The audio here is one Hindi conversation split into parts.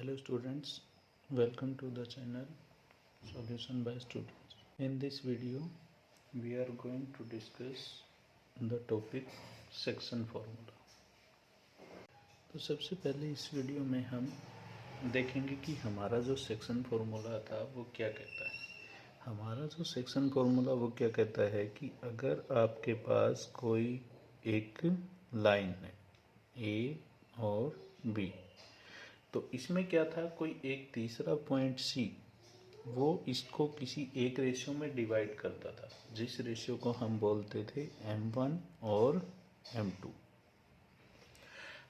Hello students, welcome to the channel Solution by Students. In this video, we are going to discuss the topic section formula. तो सबसे पहले इस वीडियो में हम देखेंगे कि हमारा जो सेक्शन फॉर्मूला था वो क्या कहता है। हमारा जो सेक्शन फॉर्मूला वो क्या कहता है कि अगर आपके पास कोई एक लाइन है ए और बी, तो इसमें क्या था, कोई एक तीसरा पॉइंट सी वो इसको किसी एक रेशियो में डिवाइड करता था, जिस रेशियो को हम बोलते थे m1 और m2।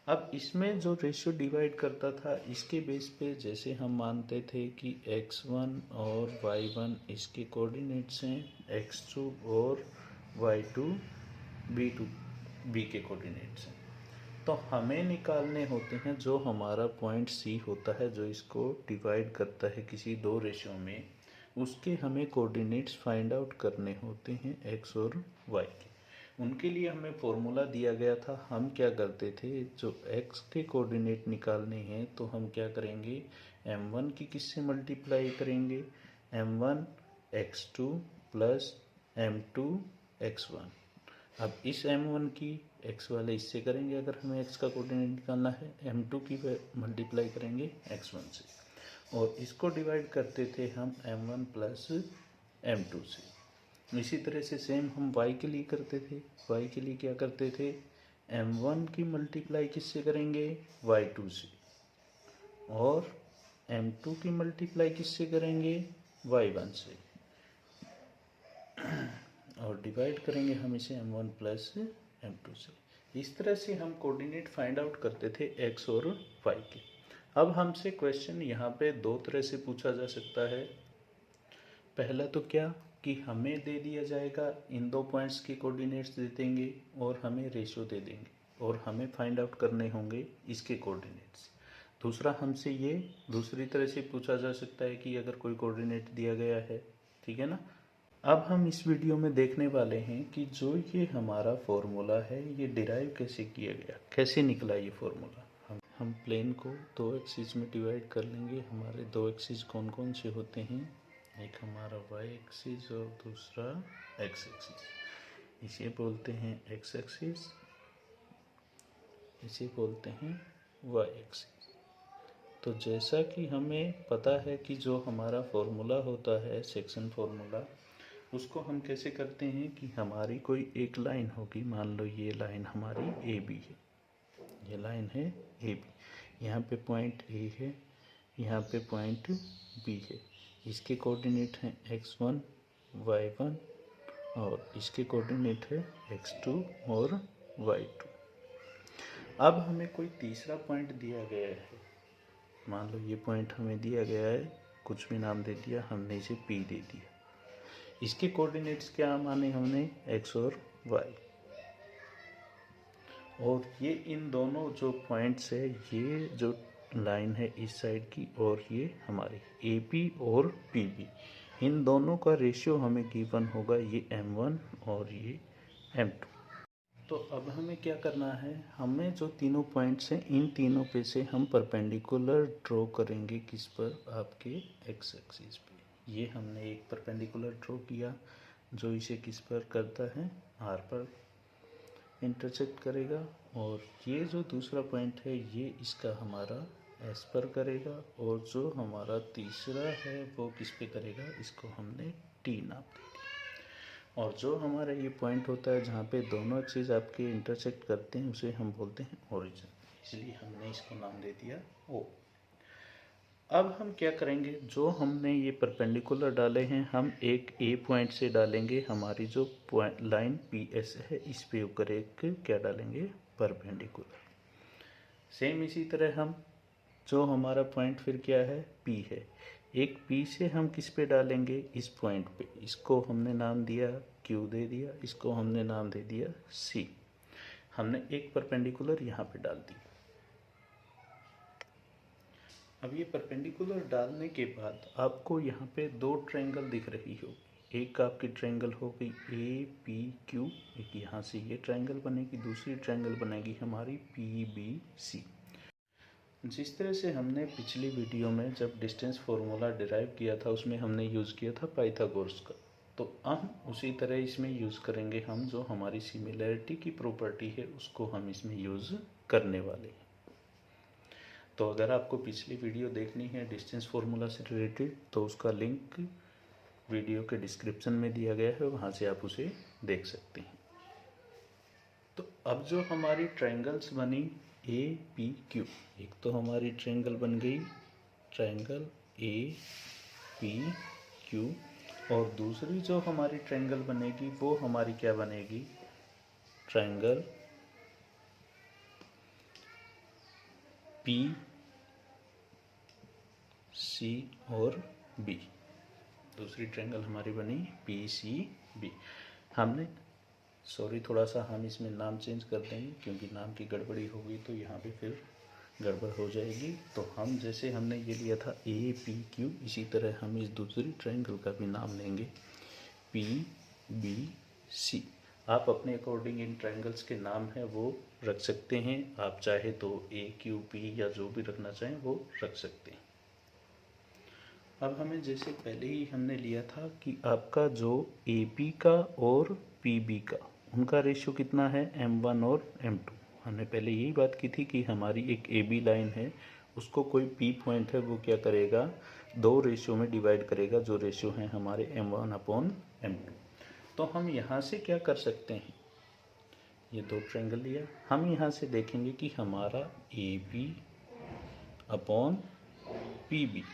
अब इसमें जो रेशियो डिवाइड करता था, इसके बेस पे जैसे हम मानते थे कि x1 और y1 इसके कोऑर्डिनेट्स हैं, x2 और y2 b के कोऑर्डिनेट्स हैं। तो हमें निकालने होते हैं जो हमारा पॉइंट सी होता है, जो इसको डिवाइड करता है किसी दो रेशियो में, उसके हमें कोऑर्डिनेट्स फाइंड आउट करने होते हैं एक्स और वाई के। उनके लिए हमें फॉर्मूला दिया गया था। हम क्या करते थे, जो एक्स के कोऑर्डिनेट निकालने हैं तो हम क्या करेंगे, m1 की किससे मल्टीप्लाई करेंगे, m1 x2 plus m2 x1। अब इस m1 की x वाले इससे करेंगे, अगर हमें x का कोऑर्डिनेट निकालना है, m2 की मल्टीप्लाई करेंगे x1 से, और इसको डिवाइड करते थे हम m1 प्लस m2 से। इसी तरह से सेम हम y के लिए करते थे। y के लिए क्या करते थे, m1 की मल्टीप्लाई किससे करेंगे, y2 से, और m2 की मल्टीप्लाई किससे करेंगे, y1 से, और डिवाइड करेंगे हम इसे m1 प्लस m2 से। इस तरह से हम कोऑर्डिनेट फाइंड आउट करते थे x और y के। अब हमसे क्वेश्चन यहाँ पे दो तरह से पूछा जा सकता है। पहला तो क्या कि हमें दे दिया जाएगा, इन दो पॉइंट्स के कोऑर्डिनेट्स दे देंगे और हमें रेशियो दे देंगे और हमें फाइंड आउट करने होंगे इसके कोऑर्डिनेट्स। दूसरा हमसे ये दूसरी तरह से पूछा जा सकता है कि अगर कोई कोऑर्डिनेट दिया गया है, ठीक है ना। अब हम इस वीडियो में देखने वाले हैं कि जो ये हमारा फॉर्मूला है ये डिराइव कैसे किया गया, कैसे निकला ये फॉर्मूला। हम प्लेन को दो एक्सिस में डिवाइड कर लेंगे। हमारे दो एक्सिस कौन कौन से होते हैं, एक हमारा y एक्सिस और दूसरा x एक्सिस। इसे बोलते हैं x एक्सिस, इसे बोलते हैं y एक्सिस। तो जैसा कि हमें पता है कि जो हमारा फॉर्मूला होता है सेक्शन फॉर्मूला, उसको हम कैसे करते हैं कि हमारी कोई एक लाइन होगी, मान लो ये लाइन हमारी ए बी है, ये लाइन है ए बी, यहाँ पे पॉइंट ए है, यहाँ पे पॉइंट बी है। इसके कोऑर्डिनेट हैं x1 y1 और इसके कोऑर्डिनेट है x2 और y2। अब हमें कोई तीसरा पॉइंट दिया गया है, मान लो ये पॉइंट हमें दिया गया है, कुछ भी नाम दे दिया हमने, इसे P दे दिया। इसके कोऑर्डिनेट्स क्या माने हमने, x और y, और ये इन दोनों जो पॉइंट्स है, ये जो लाइन है इस साइड की और ये हमारी ए पी और पी बी, इन दोनों का रेशियो हमें गिवन होगा, ये m1 और ये m2। तो अब हमें क्या करना है, हमें जो तीनों पॉइंट्स हैं इन तीनों पे से हम परपेंडिकुलर ड्रॉ करेंगे, किस पर, आपके x एक्सिस पे। ये हमने एक परपेंडिकुलर ड्रॉ किया जो इसे किस पर करता है, r पर इंटरसेक्ट करेगा, और ये जो दूसरा पॉइंट है ये इसका हमारा s पर करेगा, और जो हमारा तीसरा है वो किस पे करेगा, इसको हमने t नाम दे दिया। और जो हमारा ये पॉइंट होता है जहाँ पे दोनों एक्सिस आपके इंटरसेक्ट करते हैं, उसे हम बोलते हैं ओरिजिन, इसलिए हमने इसको नाम दे दिया O। अब हम क्या करेंगे, जो हमने ये परपेंडिकुलर डाले हैं हम एक ए पॉइंट से डालेंगे, हमारी जो लाइन पी एस है इस पे ऊपर एक क्या डालेंगे, परपेंडिकुलर। सेम इसी तरह हम जो हमारा पॉइंट फिर क्या है, पी है, एक पी से हम किस पे डालेंगे, इस पॉइंट पे, इसको हमने नाम दिया क्यू दे दिया, इसको हमने नाम दे दिया सी। हमने एक परपेंडिकुलर यहाँ पे डाल दी। अब ये परपेंडिकुलर डालने के बाद आपको यहाँ पे दो ट्रायंगल दिख रही होगी, एक आपकी ट्रायंगल हो गई ए पी क्यू, एक यहाँ से ये ट्रायंगल बनेगी, दूसरी ट्रायंगल बनेगी हमारी पी बी सी। जिस तरह से हमने पिछली वीडियो में जब डिस्टेंस फार्मूला डिराइव किया था उसमें हमने यूज़ किया था पाइथागोरस का, तो हम उसी तरह इसमें यूज़ करेंगे। हम जो हमारी सिमिलैरिटी की प्रॉपर्टी है उसको हम इसमें यूज़ करने वाले हैं। तो अगर आपको पिछली वीडियो देखनी है डिस्टेंस फार्मूला से रिलेटेड तो उसका लिंक वीडियो के डिस्क्रिप्शन में दिया गया है, वहाँ से आप उसे देख सकते हैं। तो अब जो हमारी ट्रायंगल्स बनी ए पी क्यू, एक तो हमारी ट्रायंगल बन गई ट्रायंगल ए पी क्यू, और दूसरी जो हमारी ट्रायंगल बनेगी वो हमारी क्या बनेगी, ट्रायंगल पी सी और बी। दूसरी ट्रायंगल हमारी बनी पी सी बी। हमने थोड़ा सा हम इसमें नाम चेंज कर देंगे क्योंकि नाम की गड़बड़ी होगी तो यहाँ पे फिर गड़बड़ हो जाएगी। तो हम जैसे हमने ये लिया था ए पी क्यू, इसी तरह हम इस दूसरी ट्रायंगल का भी नाम लेंगे पी बी सी। आप अपने अकॉर्डिंग इन ट्रायंगल्स के नाम है वो रख सकते हैं। आप चाहे तो ए क्यू पी या जो भी रखना चाहें वो रख सकते हैं। अब हमें जैसे पहले ही हमने लिया था कि आपका जो ए पी का और पी बी का उनका रेशियो कितना है, M1 और M2। हमने पहले यही बात की थी कि हमारी एक ए बी लाइन है, उसको कोई पी पॉइंट है वो क्या करेगा, दो रेशियो में डिवाइड करेगा, जो रेशियो हैं हमारे M1/M2। तो हम यहाँ से क्या कर सकते हैं, ये दो ट्रायंगल लिया, हम यहाँ से देखेंगे कि हमारा ए P upon P be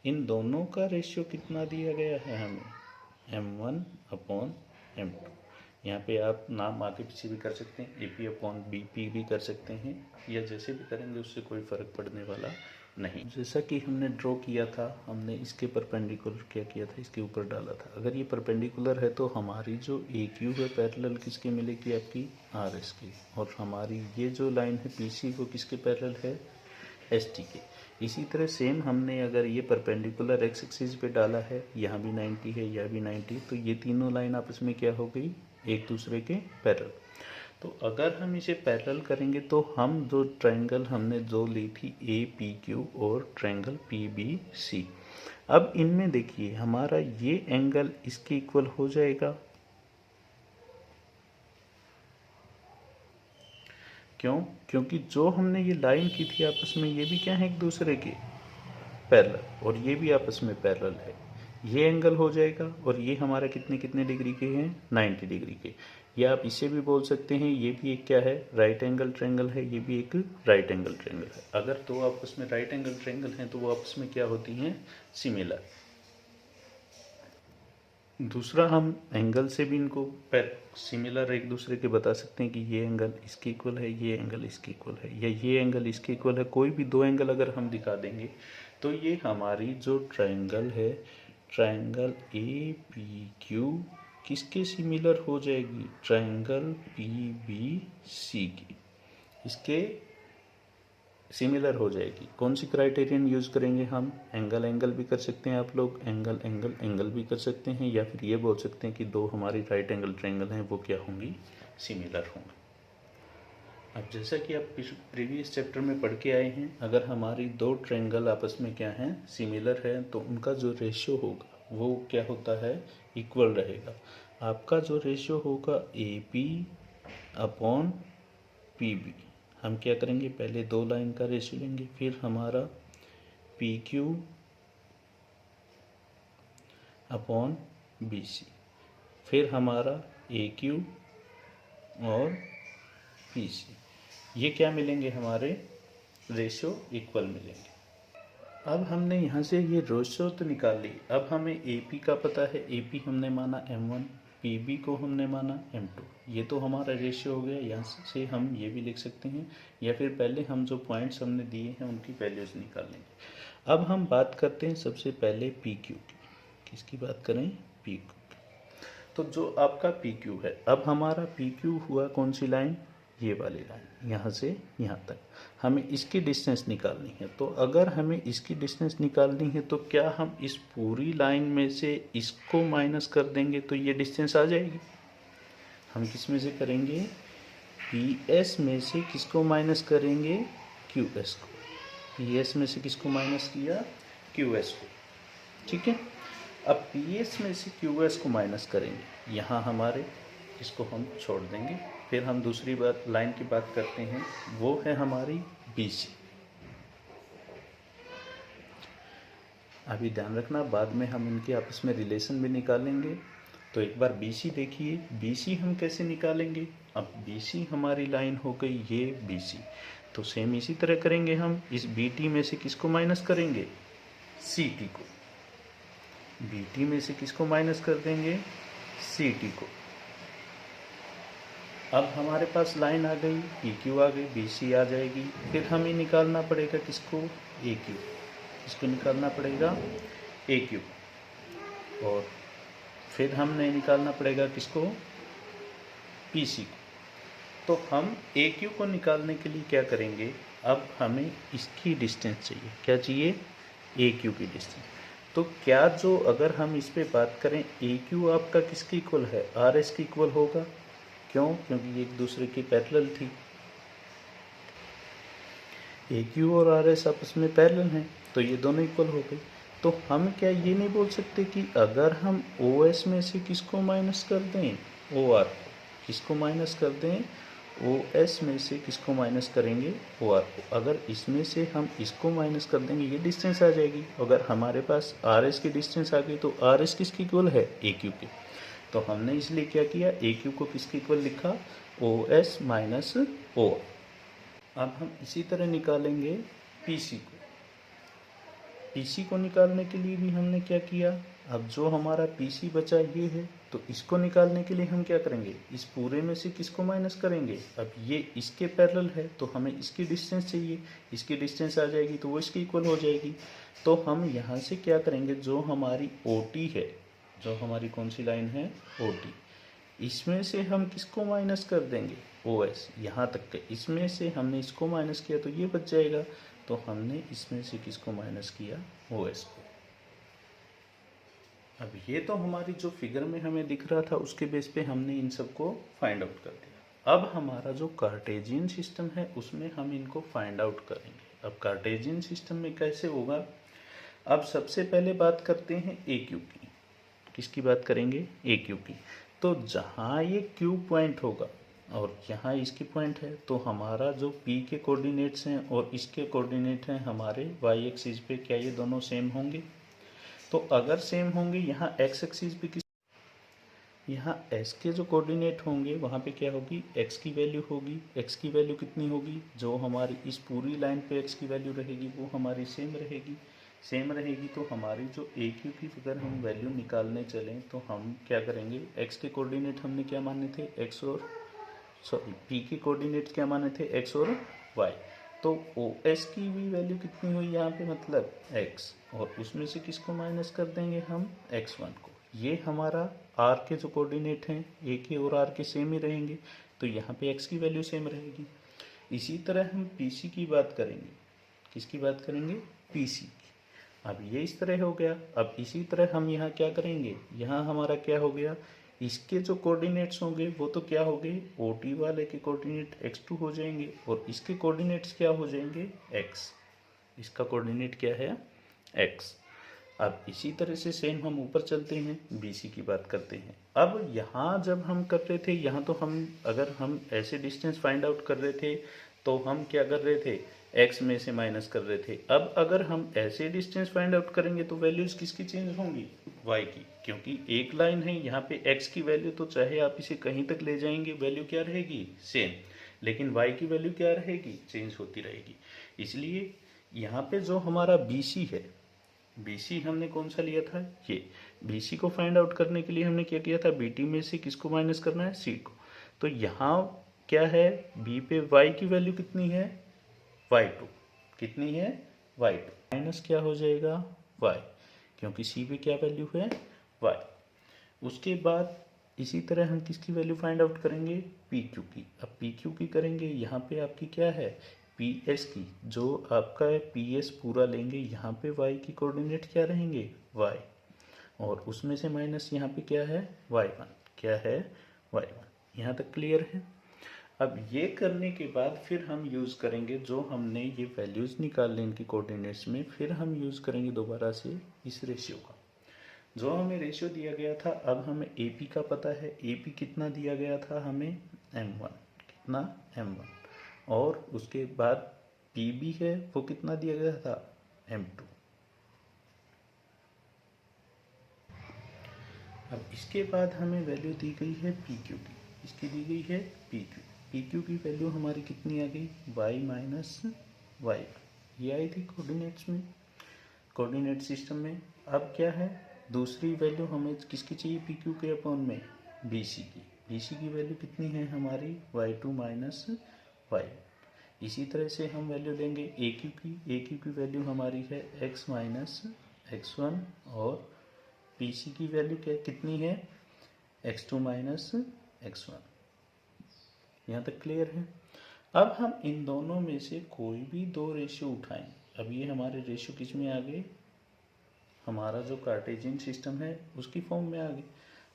in दोनों का रेशियो कितना दिया गया है हमें, M1/M2। यहाँ पे आप नाम आगे पीछे भी कर सकते हैं, AP/BP भी कर सकते हैं, या जैसे भी करेंगे उससे कोई फ़र्क पड़ने वाला नहीं। जैसा कि हमने ड्रॉ किया था, हमने इसके परपेंडिकुलर क्या किया था, इसके ऊपर डाला था। अगर ये परपेंडिकुलर है तो हमारी जो AQ है पैरेलल किसके मिलेगी, आपकी RS की, और हमारी ये जो लाइन है PC वो किसके पैरेलल है, ST के। इसी तरह सेम हमने अगर ये परपेंडिकुलर एक्स एक्सिस पे डाला है, यहाँ भी 90 है, यह भी 90, तो ये तीनों लाइन आपस में क्या हो गई, एक दूसरे के पैरेलल। तो अगर हम इसे पैरेलल करेंगे तो हम जो ट्रायंगल हमने जो ली थी ए पी क्यू और ट्रायंगल पी बी सी, अब इनमें देखिए हमारा ये एंगल इसके इक्वल हो जाएगा। क्यों, क्योंकि जो हमने ये लाइन की थी आपस में ये भी क्या है, एक दूसरे के पैरेलल, और ये भी आपस में पैरेलल है। ये एंगल हो जाएगा, और ये हमारा कितने कितने डिग्री के हैं, 90 डिग्री के। या आप इसे भी बोल सकते हैं, ये भी एक क्या है, राइट एंगल ट्रायंगल है, ये भी एक राइट एंगल ट्रायंगल है। अगर दो आपस में राइट एंगल ट्रायंगल हैं तो वो आपस में क्या होती हैं, सिमिलर। दूसरा, हम एंगल से भी इनको सिमिलर एक दूसरे के बता सकते हैं कि ये एंगल इसके इक्वल है, ये एंगल इसके इक्वल है, या ये एंगल इसके इक्वल है। कोई भी दो एंगल अगर हम दिखा देंगे तो ये हमारी जो ट्रायंगल है, ट्रायंगल ए पी क्यू किसके सिमिलर हो जाएगी, ट्रायंगल पी बी सी की, इसके सिमिलर हो जाएगी। कौन सी क्राइटेरियन यूज़ करेंगे हम, एंगल एंगल भी कर सकते हैं आप लोग, एंगल एंगल एंगल भी कर सकते हैं, या फिर ये बोल सकते हैं कि दो हमारी राइट एंगल ट्रायंगल हैं वो क्या होंगी, सिमिलर होंगी। अब जैसा कि आप प्रीवियस चैप्टर में पढ़ के आए हैं, अगर हमारी दो ट्रायंगल आपस में क्या हैं, सिमिलर है, तो उनका जो रेशियो होगा वो क्या होता है, इक्वल रहेगा। आपका जो रेशियो होगा A P upon P B, हम क्या करेंगे, पहले दो लाइन का रेशियो लेंगे, फिर हमारा P Q upon B C, फिर हमारा ए क्यू और पी सी, ये क्या मिलेंगे, हमारे रेशियो इक्वल मिलेंगे। अब हमने यहाँ से ये रेशियो तो निकाल ली। अब हमें ए पी का पता है, ए पी हमने माना M1, पी बी को हमने माना M2। ये तो हमारा रेशियो हो गया। यहाँ से हम ये भी लिख सकते हैं, या फिर पहले हम जो पॉइंट्स हमने दिए हैं उनकी वैल्यूज़ निकाल लेंगे। अब हम बात करते हैं सबसे पहले पी क्यू की। किसकी बात करें, पी क्यू। तो जो आपका पी क्यू है, अब हमारा पी क्यू हुआ कौन सी लाइन, ये वाली लाइन, यहाँ से यहाँ तक हमें इसकी डिस्टेंस निकालनी है। तो अगर हमें इसकी डिस्टेंस निकालनी है तो क्या हम इस पूरी लाइन में से इसको माइनस कर देंगे तो ये डिस्टेंस आ जाएगी। हम किस में से करेंगे, पी एस में से किसको माइनस करेंगे, क्यू एस को। पी एस में से किसको माइनस किया, क्यू एस को, ठीक है। अब पी एस में से क्यू एस को माइनस करेंगे, यहाँ हमारे इसको हम छोड़ देंगे। फिर हम दूसरी बात लाइन की बात करते हैं, वो है हमारी बी सी। अभी ध्यान रखना, बाद में हम इनके आपस में रिलेशन भी निकालेंगे। तो एक बार बी सी देखिए, बी सी हम कैसे निकालेंगे। अब बी सी हमारी लाइन हो गई ये बी सी, तो सेम इसी तरह करेंगे हम। इस बी टी में से किसको माइनस करेंगे, सी टी को। बी टी में से किसको माइनस कर देंगे, सी टी को। अब हमारे पास लाइन आ गई, पी क्यू आ गई, बी सी आ जाएगी। फिर हमें निकालना पड़ेगा किसको, ए क्यू। इसको निकालना पड़ेगा ए क्यू, और फिर हमने निकालना पड़ेगा किसको, पी सी को। तो हम ए क्यू को निकालने के लिए क्या करेंगे, अब हमें इसकी डिस्टेंस चाहिए। क्या चाहिए, ए क्यू की डिस्टेंस। तो क्या जो अगर हम इस पे बात करें, ए क्यू आपका किसके इक्वल है, आर एस के इक्वल होगा। क्यों, क्योंकि ये एक दूसरे की पैरेलल थी। ए क्यू और आर एस आपस में पैरेलल हैं, तो ये दोनों इक्वल हो गए। तो हम क्या ये नहीं बोल सकते कि अगर हम ओ एस में से किसको माइनस कर दें, ओ आर को, किसको माइनस कर दें, ओ एस में से किसको माइनस करेंगे, ओ आर को। अगर इसमें से हम इसको माइनस कर देंगे, ये डिस्टेंस आ जाएगी। अगर हमारे पास आर एस की डिस्टेंस आ गई, तो आर एस किसकी इक्वल है, ए क्यू के। तो हमने इसलिए क्या किया, ए क्यू को किसके इक्वल लिखा, ओ एस माइनस ओ। अब हम इसी तरह निकालेंगे पी सी को। पी सी को निकालने के लिए भी हमने क्या किया, अब जो हमारा पी सी बचा ये है, तो इसको निकालने के लिए हम क्या करेंगे, इस पूरे में से किसको माइनस करेंगे। अब ये इसके पैरेलल है, तो हमें इसकी डिस्टेंस चाहिए। इसकी डिस्टेंस आ जाएगी तो वो इसके इक्वल हो जाएगी। तो हम यहाँ से क्या करेंगे, जो हमारी ओ टी है, जो हमारी कौन सी लाइन है, ओ टी, इसमें से हम किसको माइनस कर देंगे, ओ एस। यहाँ तक के इसमें से हमने इसको माइनस किया तो ये बच जाएगा। तो हमने इसमें से किसको माइनस किया, ओ एस को। अब ये तो हमारी जो फिगर में हमें दिख रहा था, उसके बेस पे हमने इन सबको फाइंड आउट कर दिया। अब हमारा जो कार्टेजियन सिस्टम है, उसमें हम इनको फाइंड आउट करेंगे। अब कार्टेजियन सिस्टम में कैसे होगा, अब सबसे पहले बात करते हैं ए क्यू की। किसकी बात करेंगे, ए क्यू की। तो जहाँ ये क्यू पॉइंट होगा और यहाँ इसकी पॉइंट है, तो हमारा जो पी के कोऑर्डिनेट्स हैं और इसके कोऑर्डिनेट हैं हमारे वाई एक्सिस पे, क्या ये दोनों सेम होंगे। तो अगर सेम होंगे, यहाँ एक्स एक्सिस पे किस, यहाँ एस के जो कोऑर्डिनेट होंगे वहाँ पे क्या होगी, एक्स की वैल्यू होगी। एक्स की वैल्यू कितनी होगी, जो हमारी इस पूरी लाइन पे एक्स की वैल्यू रहेगी वो हमारी सेम रहेगी। सेम रहेगी तो हमारी जो ए क्यू की अगर हम वैल्यू निकालने चलें, तो हम क्या करेंगे, एक्स के कोऑर्डिनेट हमने क्या माने थे, एक्स और सॉरी पी के कोऑर्डिनेट क्या माने थे, एक्स और वाई। तो ओ एस की भी वैल्यू कितनी हुई यहाँ पे, मतलब एक्स, और उसमें से किसको माइनस कर देंगे हम, एक्स वन को। ये हमारा आर के जो कोऑर्डिनेट हैं, ए के और आर के सेम ही रहेंगे, तो यहाँ पे एक्स की वैल्यू सेम रहेगी। इसी तरह हम पी सी की बात करेंगे। किसकी बात करेंगे, पी सी की। अब ये इस तरह हो गया। अब इसी तरह हम यहाँ क्या करेंगे, यहाँ हमारा क्या हो गया, इसके जो कोऑर्डिनेट्स होंगे वो तो क्या हो गए, ओ टी वाले के कोऑर्डिनेट x2 हो जाएंगे, और इसके कोऑर्डिनेट्स क्या हो जाएंगे, x। इसका कोऑर्डिनेट क्या है, x। अब इसी तरह से सेम हम ऊपर चलते हैं, BC की बात करते हैं। अब यहाँ जब हम कर रहे थे, यहाँ तो हम अगर हम ऐसे डिस्टेंस फाइंड आउट कर रहे थे, तो हम क्या कर रहे थे, x में से माइनस कर रहे थे। अब अगर हम ऐसे डिस्टेंस फाइंड आउट करेंगे, तो वैल्यूज किसकी चेंज होंगी, y की, क्योंकि एक लाइन है यहाँ पे। x की वैल्यू तो चाहे आप इसे कहीं तक ले जाएंगे, वैल्यू क्या रहेगी, सेम, लेकिन y की वैल्यू क्या रहेगी, चेंज होती रहेगी। इसलिए यहाँ पे जो हमारा BC है, BC हमने कौन सा लिया था, ये BC को फाइंड आउट करने के लिए हमने क्या किया था, BT में से किसको माइनस करना है, C को। तो यहाँ क्या है, B पे y की वैल्यू कितनी है, y2, कितनी है, y2, माइनस क्या हो जाएगा, y, क्योंकि C पे क्या वैल्यू है, y। उसके बाद इसी तरह हम किसकी वैल्यू फाइंड आउट करेंगे, PQ की। अब PQ की करेंगे, यहाँ पे आपकी क्या है, PS की। जो आपका है PS पूरा लेंगे, यहाँ पे y की कोऑर्डिनेट क्या रहेंगे, y, और उसमें से माइनस यहाँ पे क्या है, y1, क्या है, y1। यहाँ तक क्लियर है। अब ये करने के बाद फिर हम यूज़ करेंगे जो हमने ये वैल्यूज़ निकाल ली इनकी कोऑर्डिनेट्स में, फिर हम यूज़ करेंगे दोबारा से इस रेशियो का। जो हमें रेशियो दिया गया था, अब हमें AP का पता है। AP कितना दिया गया था हमें, M1, कितना M1, और उसके बाद PB है वो कितना दिया गया था, M2। अब इसके बाद हमें वैल्यू दी गई है PQ की, इसकी दी गई है PQ की वैल्यू हमारी कितनी आ गई, y माइनस वाई, ये आई थी कोऑर्डिनेट्स में, कोऑर्डिनेट सिस्टम में। अब क्या है, दूसरी वैल्यू हमें किसकी चाहिए, PQ के अपॉन में BC की। BC की वैल्यू कितनी है हमारी, y2 माइनस वाई। इसी तरह से हम वैल्यू लेंगे AQ की वैल्यू हमारी है x माइनस x1, और PC की वैल्यू क्या कितनी है, x2 माइनस x1। यहाँ तक क्लियर है। अब हम इन दोनों में से कोई भी दो रेशियो उठाएं। अब ये हमारे रेशियो किस में आ गए, हमारा जो कार्टेशियन सिस्टम है उसकी फॉर्म में आ गए।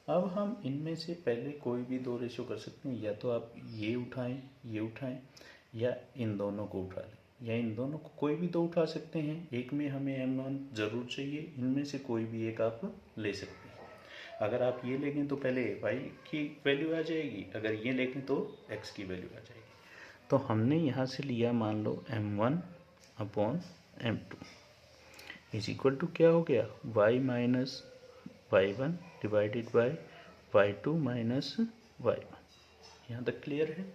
अब हम इनमें से पहले कोई भी दो रेशियो कर सकते हैं, या तो आप ये उठाएं, या इन दोनों को उठा लें, या इन दोनों को कोई भी दो उठा सकते हैं। एक में हमें M1 ज़रूर चाहिए, इनमें से कोई भी एक आप ले सकते हैं। अगर आप ये लेंगे तो पहले y की वैल्यू आ जाएगी, अगर ये लेंगे तो x की वैल्यू आ जाएगी। तो हमने यहाँ से लिया, मान लो M1 upon M2 is equal to क्या हो गया, y minus y1 divided by y2 minus y1। यहाँ तक क्लियर है।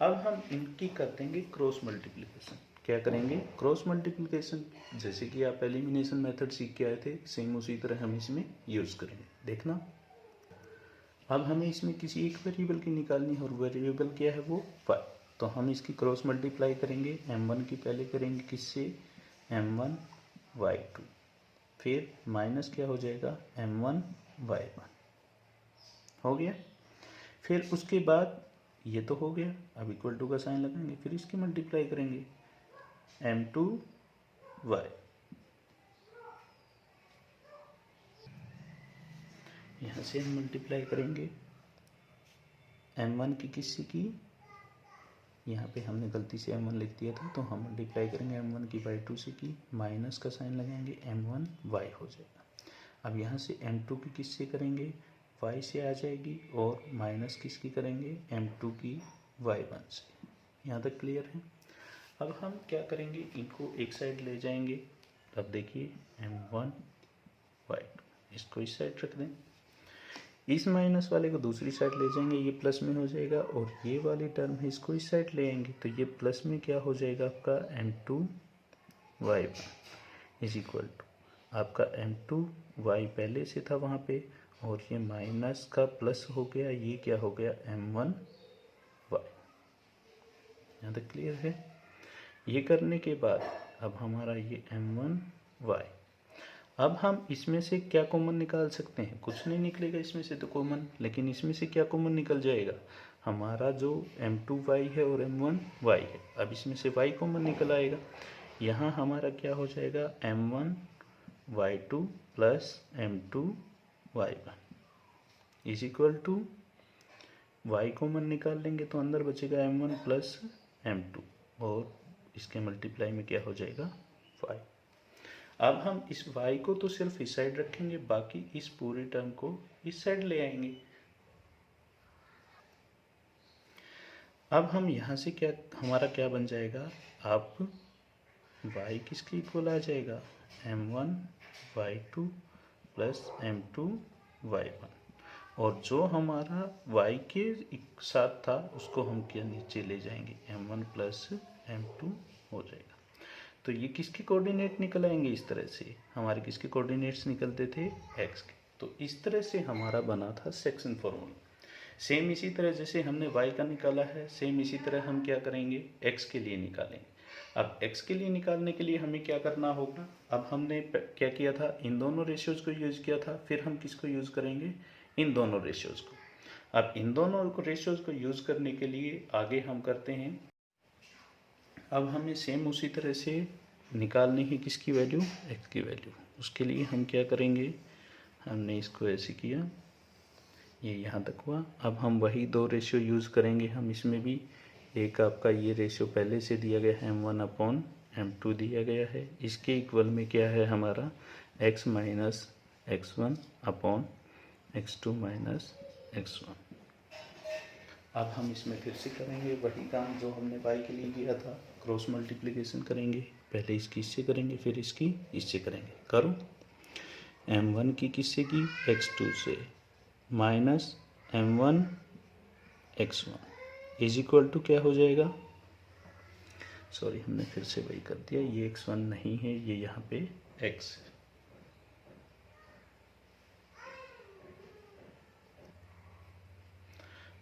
अब हम इनकी कर देंगे क्रॉस मल्टीप्लिकेशन। क्या करेंगे, क्रॉस मल्टीप्लिकेशन। जैसे कि आप एलिमिनेशन मेथड सीख के आए थे, सेम उसी तरह हम इसमें यूज़ करेंगे, देखना। अब हमें इसमें किसी एक वेरिएबल की निकालनी है, और वेरिएबल क्या है वो y। तो हम इसकी क्रॉस मल्टीप्लाई करेंगे, M1 की पहले करेंगे किससे, M1 y2, फिर माइनस क्या हो जाएगा, M1 y1 हो गया। फिर उसके बाद ये तो हो गया, अब इक्वल टू का साइन लगाएंगे, फिर इसकी मल्टीप्लाई करेंगे M2 y, यहाँ से हम मल्टीप्लाई करेंगे M1 की किससे की, यहाँ पे हमने गलती से M1 लिख दिया था, तो हम मल्टीप्लाई करेंगे M1 की y2 से की, माइनस का साइन लगाएंगे, M1 y हो जाएगा। अब यहाँ से M2 की किससे करेंगे, y से आ जाएगी, और माइनस किसकी करेंगे, M2 की y1 से। यहाँ तक क्लियर है। अब हम क्या करेंगे, इनको एक साइड ले जाएंगे। अब देखिए M1 y2, इसको इस साइड रख दें, इस माइनस वाले को दूसरी साइड ले जाएंगे, ये प्लस में हो जाएगा, और ये वाली टर्म है इसको इस साइड ले आएंगे, तो ये प्लस में क्या हो जाएगा आपका M2 y1 is equal to आपका M2 y पहले से था वहाँ पे, और ये माइनस का प्लस हो गया, ये क्या हो गया M1 y। यहाँ तक क्लियर है। ये करने के बाद अब हमारा ये M1 y, अब हम इसमें से क्या कॉमन निकाल सकते हैं, कुछ नहीं निकलेगा इसमें से तो कॉमन, लेकिन इसमें से क्या कॉमन निकल जाएगा, हमारा जो M2y है और M1y है। अब इसमें से y कॉमन निकल आएगा, यहाँ हमारा क्या हो जाएगा, M1y2 plus M2y1 is equal to, y common निकाल लेंगे तो अंदर बचेगा M1 प्लस M2, और इसके मल्टीप्लाई में क्या हो जाएगा, y। अब हम इस y को तो सिर्फ इस साइड रखेंगे, बाकी इस पूरे टर्म को इस साइड ले आएंगे। अब हम यहाँ से क्या, हमारा क्या बन जाएगा, अब y किसके इक्वल आ जाएगा, M1 y2 plus M2 y1, और जो हमारा y के साथ था उसको हम क्या नीचे ले जाएंगे, M1 प्लस M2 हो जाएगा। तो ये किसके कोऑर्डिनेट निकल आएंगे, इस तरह से हमारे किसके कोऑर्डिनेट्स निकलते थे, x के। तो इस तरह से हमारा बना था सेक्शन फॉर्मूला। सेम इसी तरह जैसे हमने y का निकाला है, सेम इसी तरह हम क्या करेंगे, x के लिए निकालेंगे। अब x के लिए निकालने के लिए हमें क्या करना होगा, अब हमने क्या किया था, इन दोनों रेशियोज़ को यूज़ किया था, फिर हम किसको यूज़ करेंगे, इन दोनों रेशियोज़ को। अब इन दोनों रेशियोज़ को यूज़ करने के लिए आगे हम करते हैं, अब हमें सेम उसी तरह से निकालनी है किसकी वैल्यू, x की वैल्यू। उसके लिए हम क्या करेंगे, हमने इसको ऐसे किया, ये यहाँ तक हुआ। अब हम वही दो रेशियो यूज़ करेंगे हम इसमें भी। एक आपका ये रेशियो पहले से दिया गया है m1/m2 दिया गया है। इसके इक्वल में क्या है हमारा x minus x1 upon x2 minus x1। अब हम इसमें फिर से करेंगे वही काम जो हमने y के लिए किया था, क्रॉस मल्टीप्लिकेशन करेंगे। पहले इसकी इससे करेंगे, फिर इसकी इससे करेंगे। करो m1 की किससे की, x2 से, minus m1 x1 is equal to क्या हो जाएगा, सॉरी हमने फिर से वही कर दिया, ये x1 नहीं है, ये यहाँ पे x है।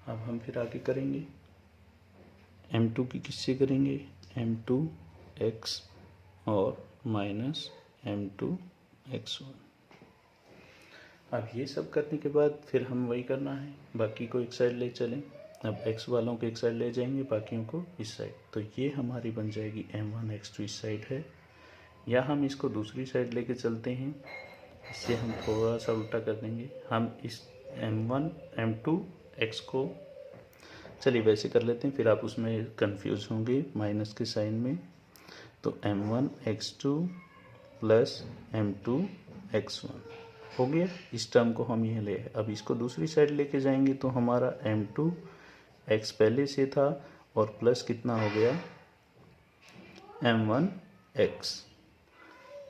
अब हम फिर आगे करेंगे, m2 की किससे करेंगे, m2 x और माइनस m2 x1। अब ये सब करने के बाद फिर हम वही करना है, बाकी को एक साइड ले चलें। अब x वालों को एक साइड ले जाएंगे, बाकियों को इस साइड। तो ये हमारी बन जाएगी m1 x2 इस साइड है, या हम इसको दूसरी साइड लेके चलते हैं। इससे हम थोड़ा सा उल्टा कर देंगे। हम इस m1 m2 x को, चलिए वैसे कर लेते हैं, फिर आप उसमें कंफ्यूज होंगे माइनस के साइन में। तो m1 x2 plus m2 x1 हो गया। इस टर्म को हम ये ले, अब इसको दूसरी साइड लेके जाएंगे तो हमारा m2 x पहले से था और प्लस कितना हो गया m1 x।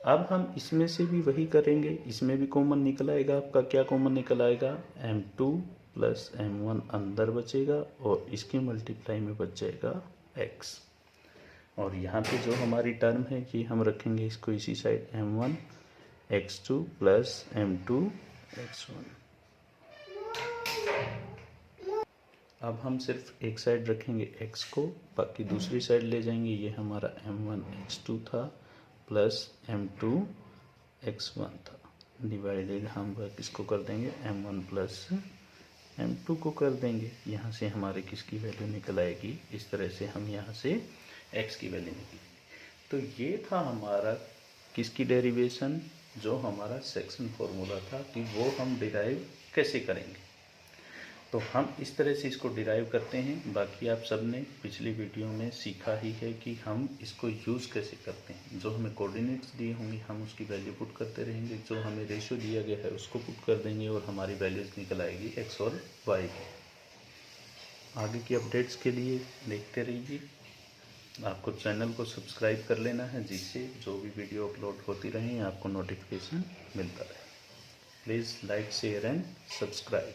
अब हम इसमें से भी वही करेंगे, इसमें भी कॉमन निकल आएगा। आपका क्या कॉमन निकल आएगा, m2 प्लस m1 अंदर बचेगा और इसके मल्टीप्लाई में बच जाएगा x। और यहाँ पे जो हमारी टर्म है ये हम रखेंगे इसको इसी side, m1 x2 plus m2 x1। अब हम सिर्फ एक साइड रखेंगे x को, बाकी दूसरी साइड ले जाएंगे। ये हमारा m1 x2 था प्लस m2 x1 था, डिवाइडेड हम किसको कर देंगे, m1 प्लस m2 को कर देंगे। यहाँ से हमारे किसकी वैल्यू निकल आएगी, इस तरह से हम यहाँ से x की वैल्यू निकलेगी। तो ये था हमारा किसकी डेरिवेशन, जो हमारा सेक्शन फॉर्मूला था कि वो हम डिराइव कैसे करेंगे। तो हम इस तरह से इसको डिराइव करते हैं। बाकी आप सब ने पिछली वीडियो में सीखा ही है कि हम इसको यूज़ कैसे करते हैं। जो हमें कोऑर्डिनेट्स दिए होंगे हम उसकी वैल्यू पुट करते रहेंगे, जो हमें रेशियो दिया गया है उसको पुट कर देंगे और हमारी वैल्यूज निकल आएगी x और y की। आगे की अपडेट्स के लिए देखते रहिए। आपको चैनल को सब्सक्राइब कर लेना है, जिससे जो भी वीडियो अपलोड होती रहें आपको नोटिफिकेशन मिलता रहे। Please like share and subscribe.